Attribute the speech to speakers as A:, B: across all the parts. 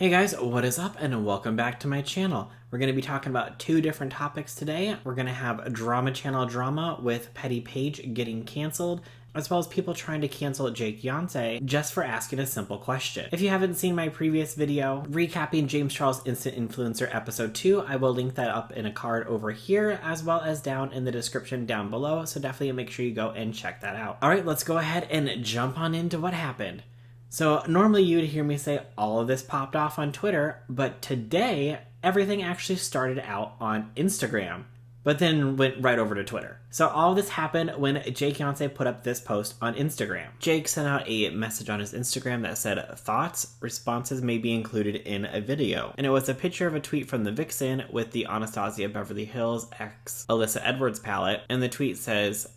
A: Hey guys, what is up and welcome back to my channel. We're going to be talking about two different topics today. We're going to have a drama channel drama with Petty Paige getting canceled, as well as people trying to cancel Jakeyonce just for asking a simple question. If you haven't seen my previous video recapping James Charles Instant Influencer episode 2, I will link that up in a card over here as well as down in the description down below, so definitely make sure you go and check that out. Alright, let's go ahead and jump on into what happened. So normally you would hear me say all of this popped off on Twitter, but today everything actually started out on Instagram, but then went right over to Twitter. So all of this happened when Jakeyonce put up this post on Instagram. Jake sent out a message on his Instagram that said, "Thoughts, responses may be included in a video." And it was a picture of a tweet from the Vixen with the Anastasia Beverly Hills x Alyssa Edwards palette. And the tweet says,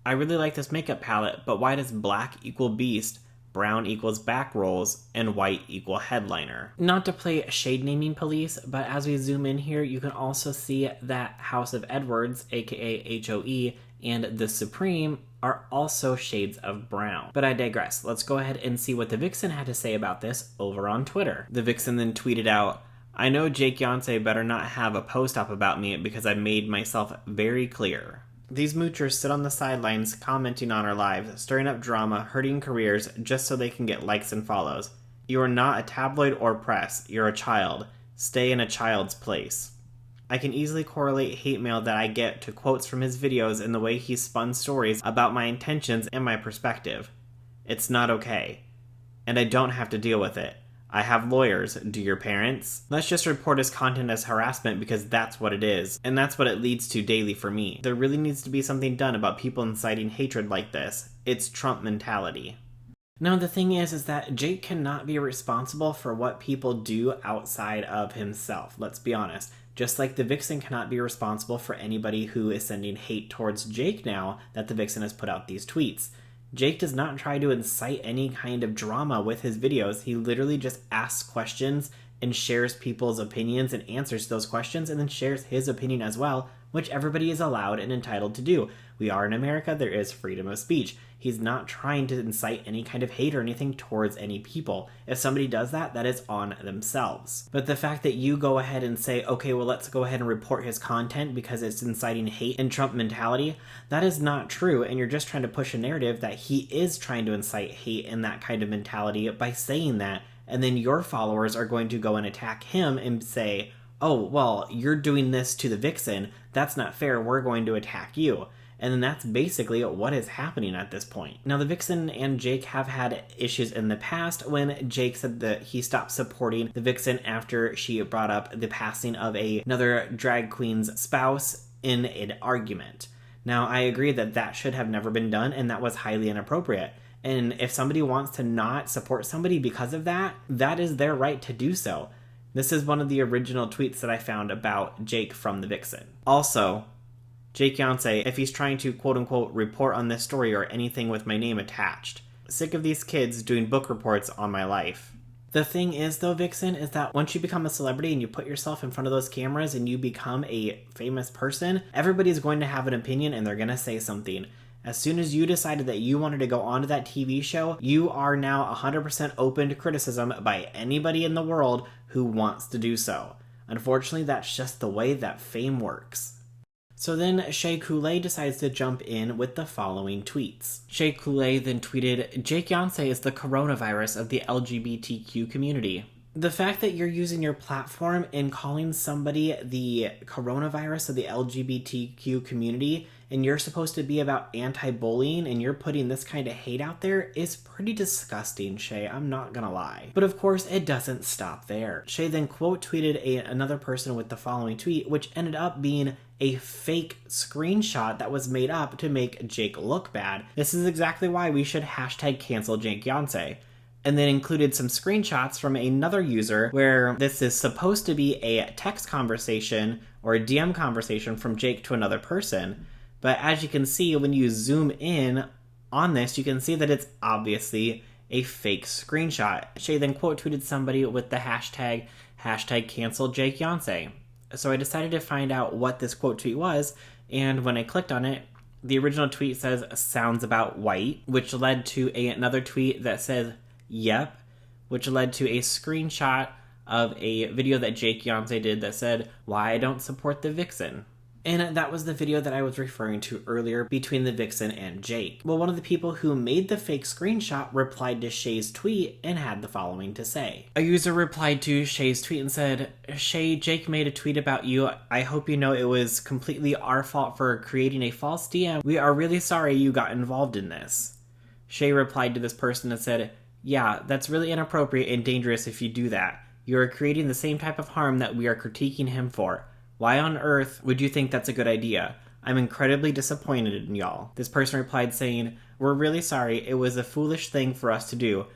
A: "I really like this makeup palette, but why does black equal beast, brown equals back rolls, and white equal headliner?" Not to play shade naming police, but as we zoom in here, you can also see that House of Edwards, aka HOE, and the Supreme are also shades of brown. But I digress. Let's go ahead and see what the Vixen had to say about this over on Twitter. The Vixen then tweeted out, "I know Jakeyonce better not have a post up about me because I made myself very clear. These moochers sit on the sidelines commenting on our lives, stirring up drama, hurting careers, just so they can get likes and follows. You are not a tabloid or press. You're a child. Stay in a child's place." I can easily correlate hate mail that I get to quotes from his videos and the way he spun stories about my intentions and my perspective. It's not okay. And I don't have to deal with it. I have lawyers. Do your parents? Let's just report his content as harassment because that's what it is. And that's what it leads to daily for me. There really needs to be something done about people inciting hatred like this. It's Trump mentality. Now the thing is that Jake cannot be responsible for what people do outside of himself. Let's be honest. Just like the Vixen cannot be responsible for anybody who is sending hate towards Jake now that the Vixen has put out these tweets. Jake does not try to incite any kind of drama with his videos. He literally just asks questions and shares people's opinions and answers those questions and then shares his opinion as well, which everybody is allowed and entitled to do. We are in America, there is freedom of speech. He's not trying to incite any kind of hate or anything towards any people. If somebody does that, that is on themselves. But the fact that you go ahead and say, okay, well, let's go ahead and report his content because it's inciting hate and Trump mentality, that is not true. And you're just trying to push a narrative that he is trying to incite hate and that kind of mentality by saying that. And then your followers are going to go and attack him and say, oh, well, you're doing this to the Vixen. That's not fair. We're going to attack you. And then that's basically what is happening at this point. Now, the Vixen and Jake have had issues in the past when Jake said that he stopped supporting the Vixen after she brought up the passing of another drag queen's spouse in an argument. Now, I agree that that should have never been done, and that was highly inappropriate. And if somebody wants to not support somebody because of that, that is their right to do so. This is one of the original tweets that I found about Jake from the Vixen. Also, Jakeyonce, if he's trying to quote-unquote report on this story or anything with my name attached. Sick of these kids doing book reports on my life. The thing is, though, Vixen, is that once you become a celebrity and you put yourself in front of those cameras and you become a famous person, everybody's going to have an opinion and they're going to say something. As soon as you decided that you wanted to go onto that TV show, you are now 100% open to criticism by anybody in the world who wants to do so. Unfortunately, that's just the way that fame works. So then Shea Coulee decides to jump in with the following tweets. Shea Coulee then tweeted, "Jakeyonce is the coronavirus of the LGBTQ community." The fact that you're using your platform and calling somebody the coronavirus of the LGBTQ community and you're supposed to be about anti-bullying and you're putting this kind of hate out there is pretty disgusting, Shea. I'm not gonna lie. But of course, it doesn't stop there. Shea then quote tweeted another person with the following tweet, which ended up being a fake screenshot that was made up to make Jake look bad. This is exactly why we should hashtag cancel Jakeyonce. And then included some screenshots from another user where this is supposed to be a text conversation or a DM conversation from Jake to another person. But as you can see, when you zoom in on this, you can see that it's obviously a fake screenshot. Shea then quote tweeted somebody with the hashtag cancel Jakeyonce. So I decided to find out what this quote tweet was, and when I clicked on it, the original tweet says sounds about white, which led to another tweet that says yep, which led to a screenshot of a video that Jakeyonce did that said, "Why I don't support the vixen." And that was the video that I was referring to earlier between the vixen and Jake. Well, one of the people who made the fake screenshot replied to Shay's tweet and had the following to say. A user replied to Shay's tweet and said, "Shay, Jake made a tweet about you. I hope you know it was completely our fault for creating a false DM. We are really sorry you got involved in this." Shay replied to this person and said, "Yeah, that's really inappropriate and dangerous if you do that. You are creating the same type of harm that we are critiquing him for. Why on earth would you think that's a good idea? I'm incredibly disappointed in y'all." This person replied saying, "We're really sorry. It was a foolish thing for us to do.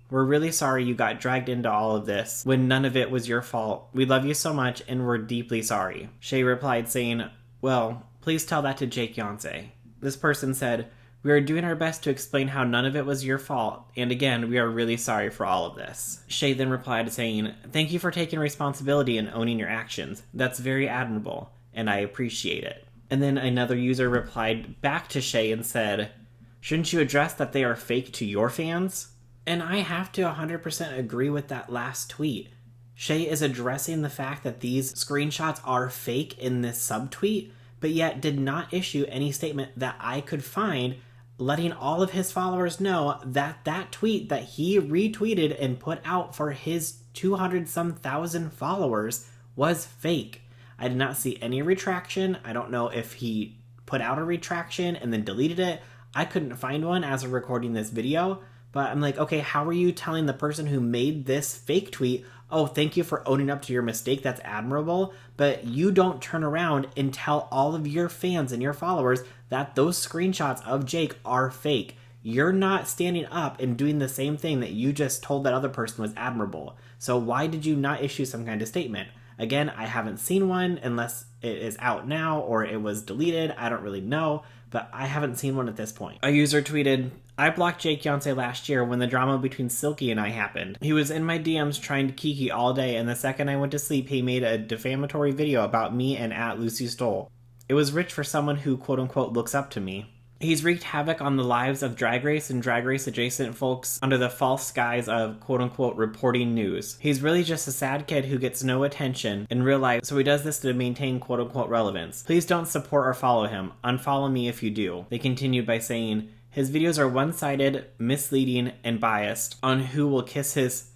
A: We're really sorry you got dragged into all of this when none of it was your fault. We love you so much and we're deeply sorry." Shay replied saying, "Well, please tell that to Jakeyonce." This person said, "We are doing our best to explain how none of it was your fault, and again, we are really sorry for all of this." Shay then replied saying, "Thank you for taking responsibility and owning your actions. That's very admirable, and I appreciate it." And then another user replied back to Shay and said, "Shouldn't you address that they are fake to your fans?" And I have to 100% agree with that last tweet. Shay is addressing the fact that these screenshots are fake in this subtweet, but yet did not issue any statement that I could find letting all of his followers know that that tweet that he retweeted and put out for his 200-some thousand followers was fake. I did not see any retraction. I don't know if he put out a retraction and then deleted it. I couldn't find one as of recording this video, but I'm like, okay, how are you telling the person who made this fake tweet, "Oh, thank you for owning up to your mistake, that's admirable," but you don't turn around and tell all of your fans and your followers that those screenshots of Jake are fake? You're not standing up and doing the same thing that you just told that other person was admirable. So why did you not issue some kind of statement? Again, I haven't seen one unless it is out now or it was deleted. I don't really know, but I haven't seen one at this point. A user tweeted, "I blocked Jakeyonce last year when the drama between Silky and I happened. He was in my DMs trying to kiki all day, and the second I went to sleep, he made a defamatory video about me and at Lucy Stoll. It was rich for someone who quote-unquote looks up to me. He's wreaked havoc on the lives of Drag Race and Drag Race adjacent folks under the false guise of quote-unquote reporting news. He's really just a sad kid who gets no attention in real life, so he does this to maintain quote-unquote relevance. Please don't support or follow him. Unfollow me if you do." They continued by saying, "His videos are one-sided, misleading, and biased on who will kiss his,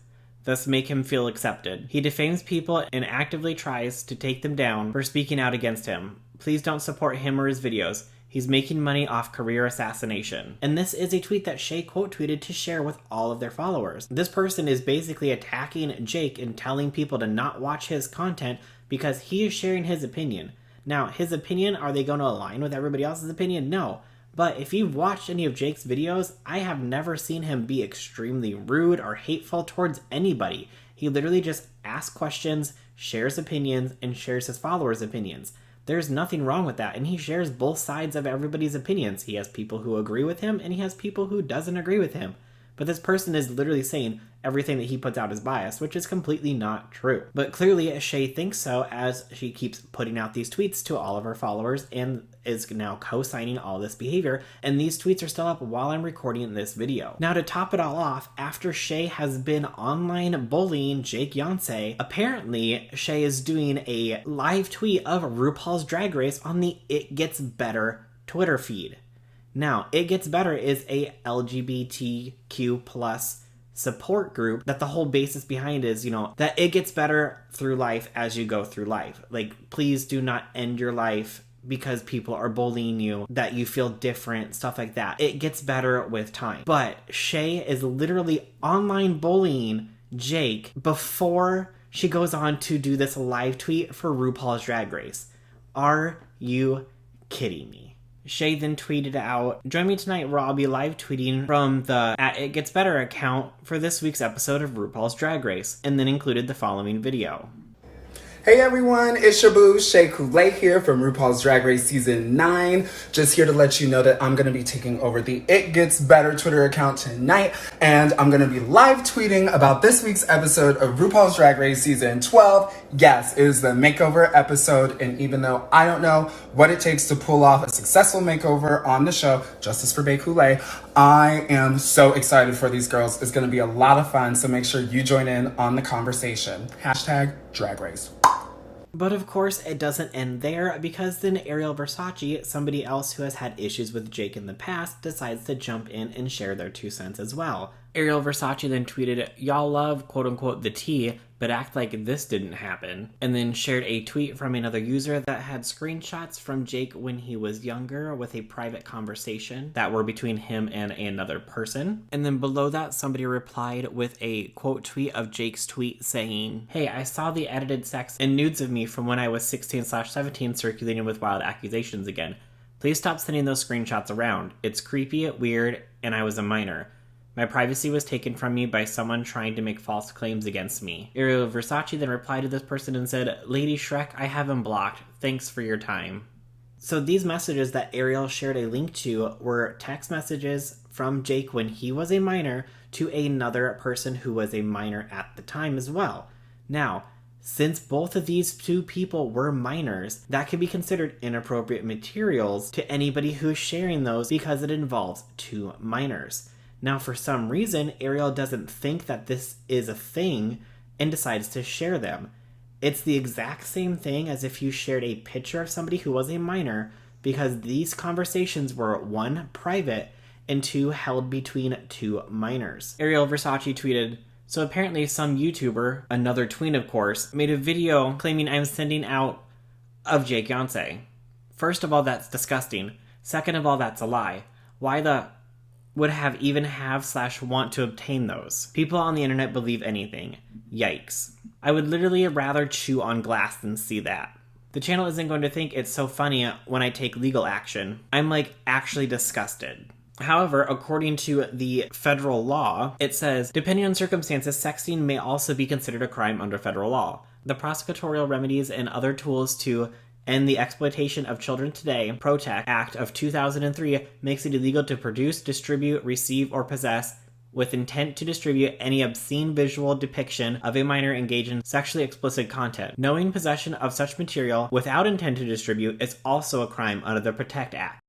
A: thus make him feel accepted. He defames people and actively tries to take them down for speaking out against him. Please don't support him or his videos. He's making money off career assassination." And this is a tweet that Shay quote tweeted to share with all of their followers. This person is basically attacking Jake and telling people to not watch his content because he is sharing his opinion. Now, his opinion, are they going to align with everybody else's opinion? No. But if you've watched any of Jake's videos, I have never seen him be extremely rude or hateful towards anybody. He literally just asks questions, shares opinions, and shares his followers' opinions. There's nothing wrong with that, and he shares both sides of everybody's opinions. He has people who agree with him, and he has people who doesn't agree with him. But this person is literally saying everything that he puts out is biased, which is completely not true. But clearly, Shay thinks so, as she keeps putting out these tweets to all of her followers and is now co-signing all this behavior, and these tweets are still up while I'm recording this video. Now, to top it all off, after Shay has been online bullying Jakeyonce, apparently Shay is doing a live tweet of RuPaul's Drag Race on the It Gets Better Twitter feed. Now, It Gets Better is a LGBTQ plus support group that the whole basis behind is, that it gets better through life as you go through life. Like, please do not end your life because people are bullying you, that you feel different, stuff like that. It gets better with time. But Shay is literally online bullying Jake before she goes on to do this live tweet for RuPaul's Drag Race. Are you kidding me? Shay then tweeted out, "Join me tonight where I'll be live tweeting from the @ItGetsBetter account for this week's episode of RuPaul's Drag Race," and then included the following video.
B: Hey everyone, it's your boo, Shay Coulee here from RuPaul's Drag Race Season 9. Just here to let you know that I'm going to be taking over the It Gets Better Twitter account tonight, and I'm going to be live tweeting about this week's episode of RuPaul's Drag Race Season 12. Yes, it is the makeover episode, and even though I don't know what it takes to pull off a successful makeover on the show, Justice for Bay Coulee, I am so excited for these girls. It's going to be a lot of fun, so make sure you join in on the conversation. Hashtag Drag Race.
A: But of course, it doesn't end there, because then Ariel Versace, somebody else who has had issues with Jake in the past, decides to jump in and share their 2 cents as well. Ariel Versace then tweeted, "Y'all love quote-unquote the tea, but act like this didn't happen," and then shared a tweet from another user that had screenshots from Jake when he was younger with a private conversation that were between him and another person. And then below that, somebody replied with a quote tweet of Jake's tweet saying, "Hey, I saw the edited sex and nudes of me from when I was 16/17 circulating with wild accusations again. Please stop sending those screenshots around. It's creepy, weird, and I was a minor. My privacy was taken from me by someone trying to make false claims against me." Ariel Versace then replied to this person and said, "Lady Shrek, I have him blocked. Thanks for your time." So these messages that Ariel shared a link to were text messages from Jake when he was a minor to another person who was a minor at the time as well. Now, since both of these 2 people were minors, that could be considered inappropriate materials to anybody who's sharing those because it involves 2 minors. Now, for some reason, Ariel doesn't think that this is a thing and decides to share them. It's the exact same thing as if you shared a picture of somebody who was a minor, because these conversations were 1, private, and 2, held between 2 minors. Ariel Versace tweeted, "So apparently some YouTuber, another tween of course, made a video claiming I'm sending out of Jakeyonce. First of all, that's disgusting. Second of all, that's a lie. Why the would have even have/want to obtain those? People on the internet believe anything. Yikes. I would literally rather chew on glass than see that. The channel isn't going to think it's so funny when I take legal action. I'm actually disgusted." However, according to the federal law, it says, depending on circumstances, sexting may also be considered a crime under federal law. The prosecutorial remedies and other tools to end the exploitation of children today, Protect Act of 2003, makes it illegal to produce, distribute, receive, or possess with intent to distribute any obscene visual depiction of a minor engaged in sexually explicit content. Knowing possession of such material without intent to distribute is also a crime under the Protect Act.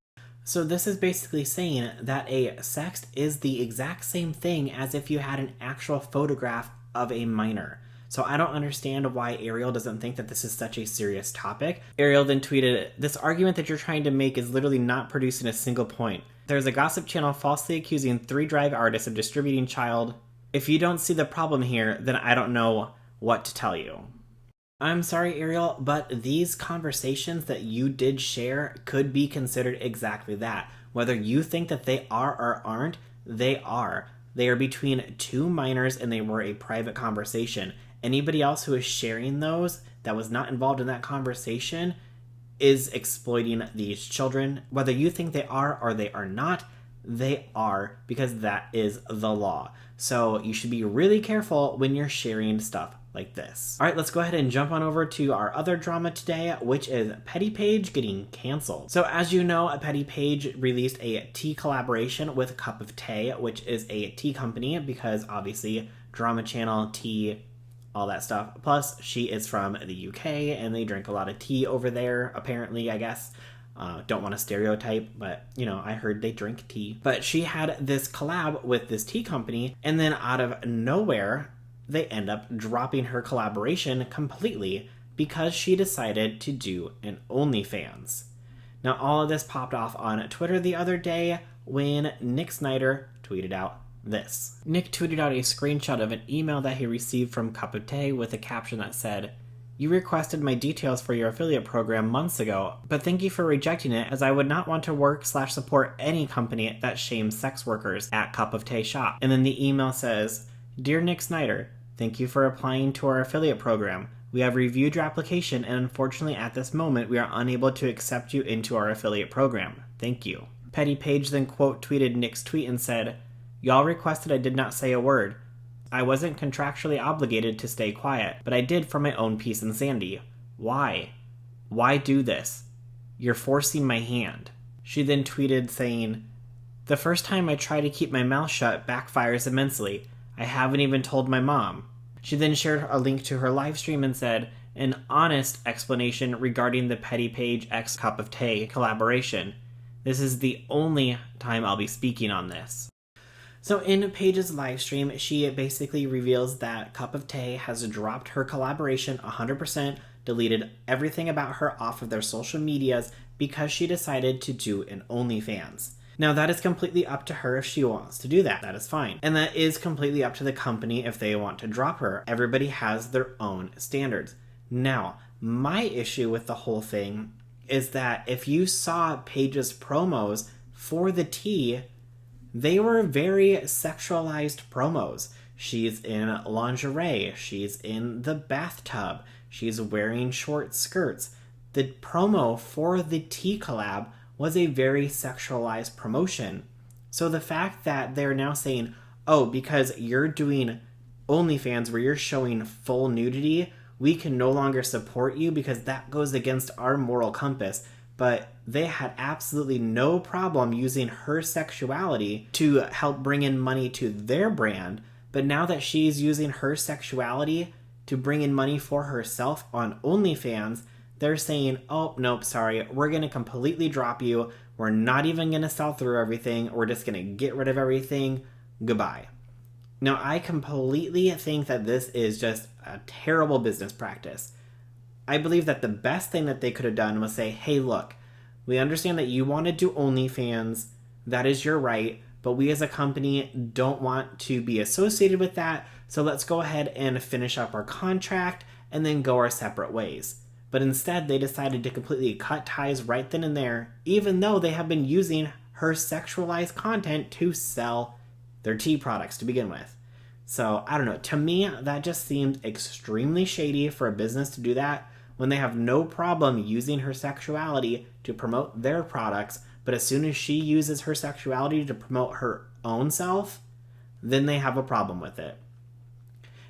A: So this is basically saying that a sext is the exact same thing as if you had an actual photograph of a minor. So I don't understand why Ariel doesn't think that this is such a serious topic. Ariel then tweeted, "This argument that you're trying to make is literally not producing a single point. There's a gossip channel falsely accusing 3 drag artists of distributing child. If you don't see the problem here, then I don't know what to tell you." I'm sorry, Ariel, but these conversations that you did share could be considered exactly that. Whether you think that they are or aren't, they are. They are between 2 minors and they were a private conversation. Anybody else who is sharing those that was not involved in that conversation is exploiting these children. Whether you think they are or they are not, they are, because that is the law. So you should be really careful when you're sharing stuff like this. All right, let's go ahead and jump on over to our other drama today, which is Paige getting canceled. So as you know, Paige released a tea collaboration with Cup of Tea, which is a tea company, because obviously drama channel, tea, all that stuff. Plus, she is from the UK and they drink a lot of tea over there, apparently, I guess. Don't want to stereotype, but, I heard they drink tea. But she had this collab with this tea company, and then out of nowhere, they end up dropping her collaboration completely because she decided to do an OnlyFans. Now, all of this popped off on Twitter the other day when Nick Snyder tweeted out this. Nick tweeted out a screenshot of an email that he received from Cup of Tea with a caption that said, "You requested my details for your affiliate program months ago, but thank you for rejecting it, as I would not want to work/support any company that shames sex workers at Cup of Tea shop." And then the email says, "Dear Nick Snyder, thank you for applying to our affiliate program. We have reviewed your application, and unfortunately at this moment we are unable to accept you into our affiliate program. Thank you." Paige then quote tweeted Nick's tweet and said, "Y'all requested I did not say a word. I wasn't contractually obligated to stay quiet, but I did for my own peace and sanity. Why? Why do this? You're forcing my hand." She then tweeted saying, "The first time I try to keep my mouth shut backfires immensely. I haven't even told my mom." She then shared a link to her live stream and said, "An honest explanation regarding the Paige x Cup of Tea collaboration. This is the only time I'll be speaking on this. So in Paige's live stream, she basically reveals that Cup of Tea has dropped her collaboration 100%, deleted everything about her off of their social medias because she decided to do an OnlyFans. Now that is completely up to her if she wants to do that. That is fine. And that is completely up to the company if they want to drop her. Everybody has their own standards. Now, my issue with the whole thing is that if you saw Paige's promos for the tea, they were very sexualized promos. She's in lingerie. She's in the bathtub. She's wearing short skirts. The promo for the tea collab was a very sexualized promotion. So the fact that they're now saying, oh, because you're doing OnlyFans where you're showing full nudity, we can no longer support you because that goes against our moral compass. But they had absolutely no problem using her sexuality to help bring in money to their brand. But now that she's using her sexuality to bring in money for herself on OnlyFans, they're saying, oh, nope, sorry, we're going to completely drop you. We're not even going to sell through everything. We're just going to get rid of everything. Goodbye. Now, I completely think that this is just a terrible business practice. I believe that the best thing that they could have done was say, hey, look, we understand that you want to do OnlyFans. That is your right. But we as a company don't want to be associated with that. So let's go ahead and finish up our contract and then go our separate ways. But instead, they decided to completely cut ties right then and there, even though they have been using her sexualized content to sell their tea products to begin with. So, I don't know. To me, that just seemed extremely shady for a business to do that when they have no problem using her sexuality to promote their products. But as soon as she uses her sexuality to promote her own self, then they have a problem with it.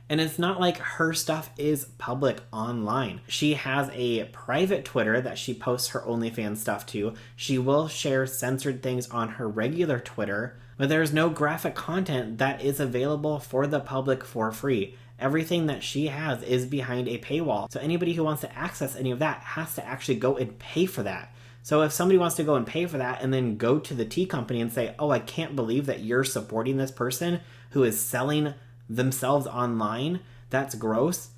A: And it's not like her stuff is public online. She has a private Twitter that she posts her OnlyFans stuff to. She will share censored things on her regular Twitter, but there's no graphic content that is available for the public for free. Everything that she has is behind a paywall. So anybody who wants to access any of that has to actually go and pay for that. So if somebody wants to go and pay for that and then go to the tea company and say, oh, I can't believe that you're supporting this person who is selling themselves online, that's gross.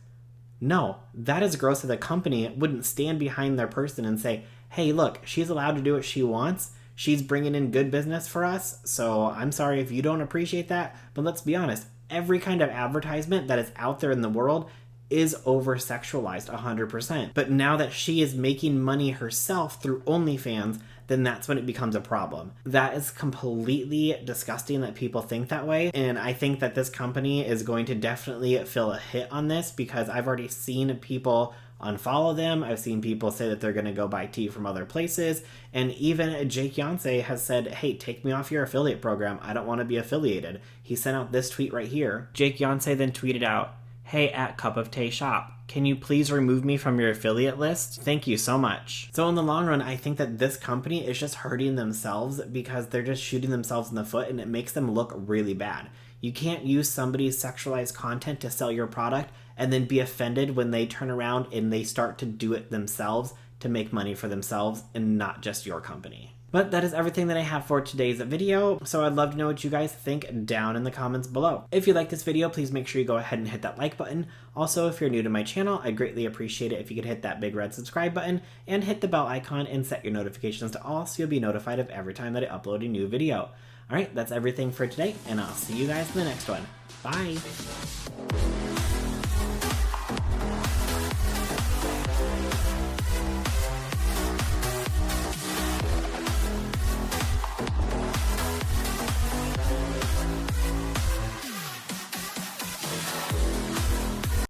A: No, that is gross that the company wouldn't stand behind their person and say, hey, look, she's allowed to do what she wants. She's bringing in good business for us. So I'm sorry if you don't appreciate that. But let's be honest, every kind of advertisement that is out there in the world is over-sexualized 100%. But now that she is making money herself through OnlyFans, then that's when it becomes a problem. That is completely disgusting that people think that way. And I think that this company is going to definitely feel a hit on this because I've already seen people unfollow them. I've seen people say that they're going to go buy tea from other places. And even Jakeyonce has said, hey, take me off your affiliate program. I don't want to be affiliated. He sent out this tweet right here. Jakeyonce then tweeted out, hey, at Cup of Tea Shop, can you please remove me from your affiliate list? Thank you so much. So in the long run, I think that this company is just hurting themselves because they're just shooting themselves in the foot and it makes them look really bad. You can't use somebody's sexualized content to sell your product and then be offended when they turn around and they start to do it themselves to make money for themselves and not just your company. But that is everything that I have for today's video, so I'd love to know what you guys think down in the comments below. If you like this video, please make sure you go ahead and hit that like button. Also, if you're new to my channel, I'd greatly appreciate it if you could hit that big red subscribe button and hit the bell icon and set your notifications to all so you'll be notified of every time that I upload a new video. Alright, that's everything for today, and I'll see you guys in the next one. Bye!